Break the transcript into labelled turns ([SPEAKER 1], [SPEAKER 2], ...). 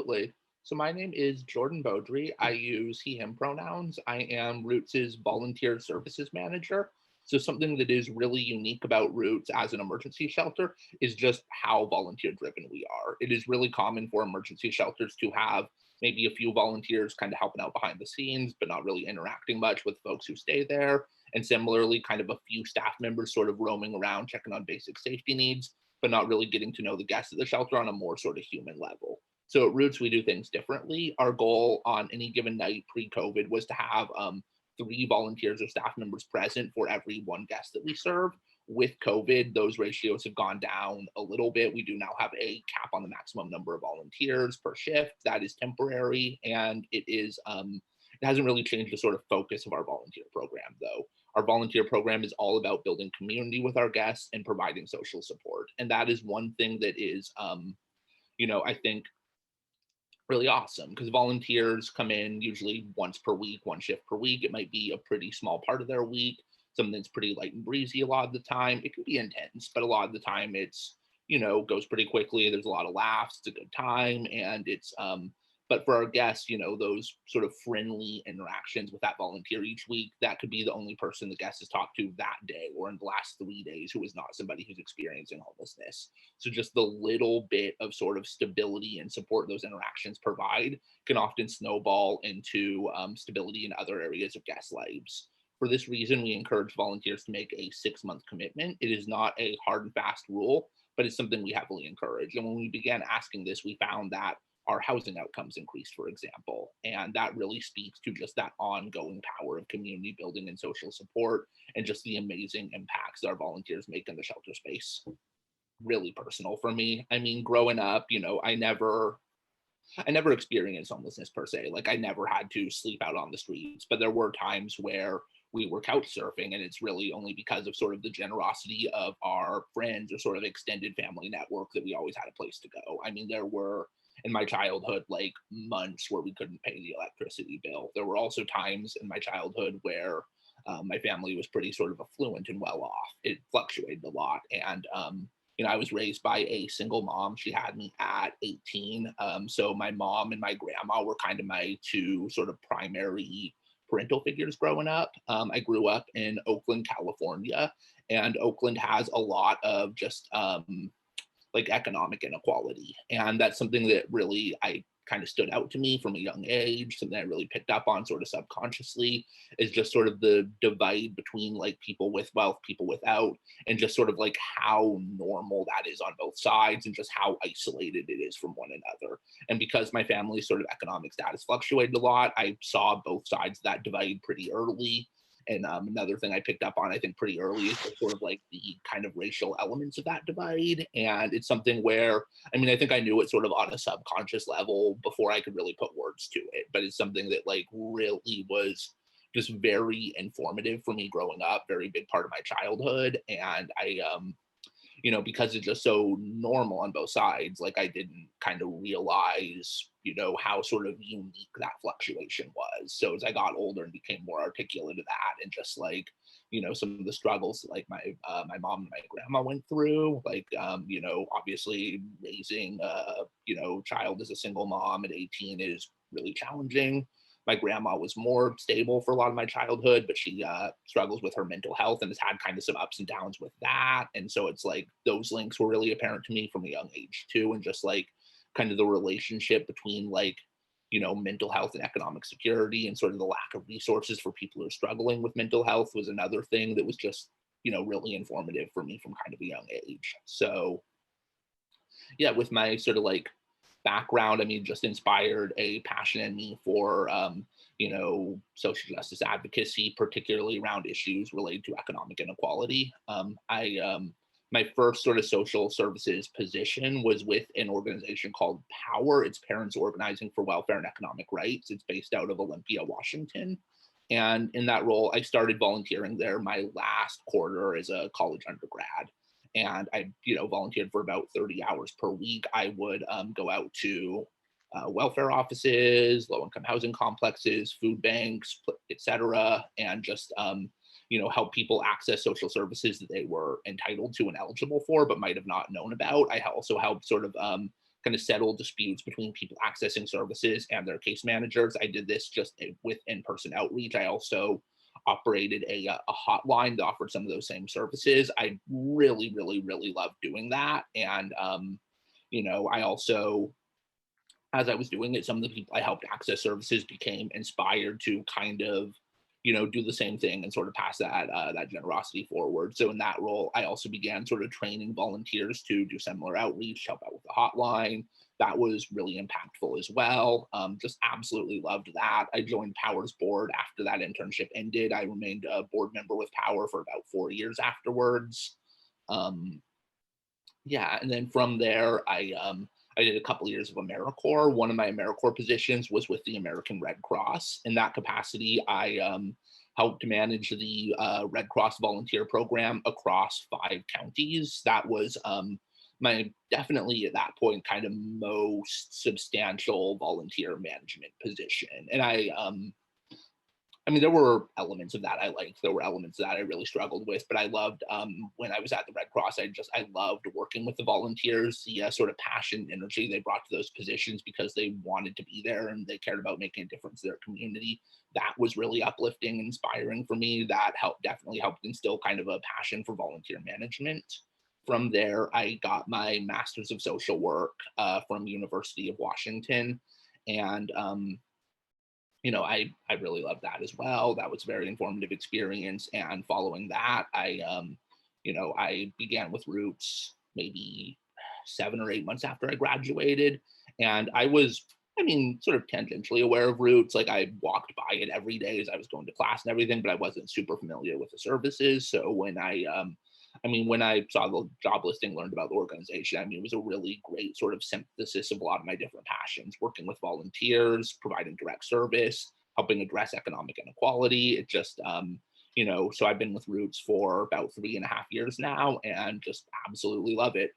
[SPEAKER 1] Absolutely. So my name is Jordan Beaudry. I use he, him pronouns. I am Roots' volunteer services manager. So something that is really unique about Roots as an emergency shelter is just how volunteer driven we are. It is really common for emergency shelters to have maybe a few volunteers kind of helping out behind the scenes, but not really interacting much with folks who stay there. And similarly, kind of a few staff members sort of roaming around checking on basic safety needs, but not really getting to know the guests at the shelter on a more sort of human level. So at Roots, we do things differently. Our goal on any given night pre-COVID was to have three volunteers or staff members present for every one guest that we serve. With COVID, those ratios have gone down a little bit. We do now have a cap on the maximum number of volunteers per shift. That is temporary, and it hasn't really changed the sort of focus of our volunteer program, though. Our volunteer program is all about building community with our guests and providing social support, and that is one thing that is, I think really awesome because volunteers come in usually once per week, one shift per week. It might be a pretty small part of their week, something that's pretty light and breezy a lot of the time. It can be intense, but a lot of the time goes pretty quickly. There's a lot of laughs, it's a good time, and but for our guests, those sort of friendly interactions with that volunteer each week, that could be the only person the guest has talked to that day or in the last 3 days who is not somebody who's experiencing homelessness. So just the little bit of sort of stability and support those interactions provide can often snowball into stability in other areas of guest lives. For this reason, we encourage volunteers to make a 6-month commitment. It is not a hard and fast rule, but it's something we heavily encourage. And when we began asking this, we found that our housing outcomes increased, for example. And that really speaks to just that ongoing power of community building and social support and just the amazing impacts that our volunteers make in the shelter space. Really personal for me. I mean, growing up, I never experienced homelessness per se. Like I never had to sleep out on the streets, but there were times where we were couch surfing, and it's really only because of sort of the generosity of our friends or sort of extended family network that we always had a place to go. I mean, there were in my childhood like months where we couldn't pay the electricity bill. There were also times in my childhood where my family was pretty sort of affluent and well off. It fluctuated a lot, and I was raised by a single mom. She had me at 18. So my mom and my grandma were kind of my two sort of primary parental figures growing up. I grew up in Oakland, California, and Oakland has a lot of just like economic inequality. And that's something that really I kind of stood out to me from a young age, something I really picked up on sort of subconsciously is just sort of the divide between like people with wealth, people without, and just sort of like how normal that is on both sides and just how isolated it is from one another. And because my family's sort of economic status fluctuated a lot, I saw both sides of that divide pretty early. And another thing I picked up on, I think, pretty early is just sort of like the kind of racial elements of that divide. And it's something where, I mean, I think I knew it sort of on a subconscious level before I could really put words to it, but it's something that like really was just very informative for me growing up, very big part of my childhood. And because it's just so normal on both sides, like I didn't kind of realize, how sort of unique that fluctuation was. So as I got older and became more articulate of that and just like, some of the struggles like my mom and my grandma went through, like, obviously raising child as a single mom at 18 is really challenging. My grandma was more stable for a lot of my childhood, but she struggles with her mental health and has had kind of some ups and downs with that. And so it's like those links were really apparent to me from a young age too. And just like kind of the relationship between like, mental health and economic security and sort of the lack of resources for people who are struggling with mental health was another thing that was just, really informative for me from kind of a young age. So yeah, with my sort of like background, I mean, just inspired a passion in me for, social justice advocacy, particularly around issues related to economic inequality. My first sort of social services position was with an organization called Power. It's Parents Organizing for Welfare and Economic Rights. It's based out of Olympia, Washington. And in that role, I started volunteering there my last quarter as a college undergrad, and I, volunteered for about 30 hours per week. I would go out to welfare offices, low-income housing complexes, food banks, etc., and just help people access social services that they were entitled to and eligible for, but might have not known about. I also helped sort of kind of settle disputes between people accessing services and their case managers. I did this just with in-person outreach. I also operated a hotline that offered some of those same services. I really, really, really loved doing that. And, I also, as I was doing it, some of the people I helped access services became inspired to kind of, do the same thing and sort of pass that generosity forward. So in that role, I also began sort of training volunteers to do similar outreach, help out with the hotline. That was really impactful as well. Just absolutely loved that. I joined Power's board after that internship ended. I remained a board member with Power for about 4 years afterwards. Um, yeah, and then from there, I did a couple years of AmeriCorps. One of my AmeriCorps positions was with the American Red Cross. In that capacity, I helped manage the Red Cross volunteer program across 5 counties. That was my definitely at that point kind of most substantial volunteer management position. And I mean, there were elements of that I liked. There were elements that I really struggled with, but I loved when I was at the Red Cross. I loved working with the volunteers, the sort of passion, and energy they brought to those positions because they wanted to be there and they cared about making a difference in their community. That was really uplifting and inspiring for me. That definitely helped instill kind of a passion for volunteer management. From there, I got my master's of social work from University of Washington, and I really loved that as well. That was a very informative experience. And following that, I began with Roots maybe 7 or 8 months after I graduated. And I was, I mean, sort of tangentially aware of Roots. Like I walked by it every day as I was going to class and everything, but I wasn't super familiar with the services. So when I saw the job listing, learned about the organization, I mean, it was a really great sort of synthesis of a lot of my different passions, working with volunteers, providing direct service, helping address economic inequality. It just, so I've been with Roots for about 3.5 years now and just absolutely love it.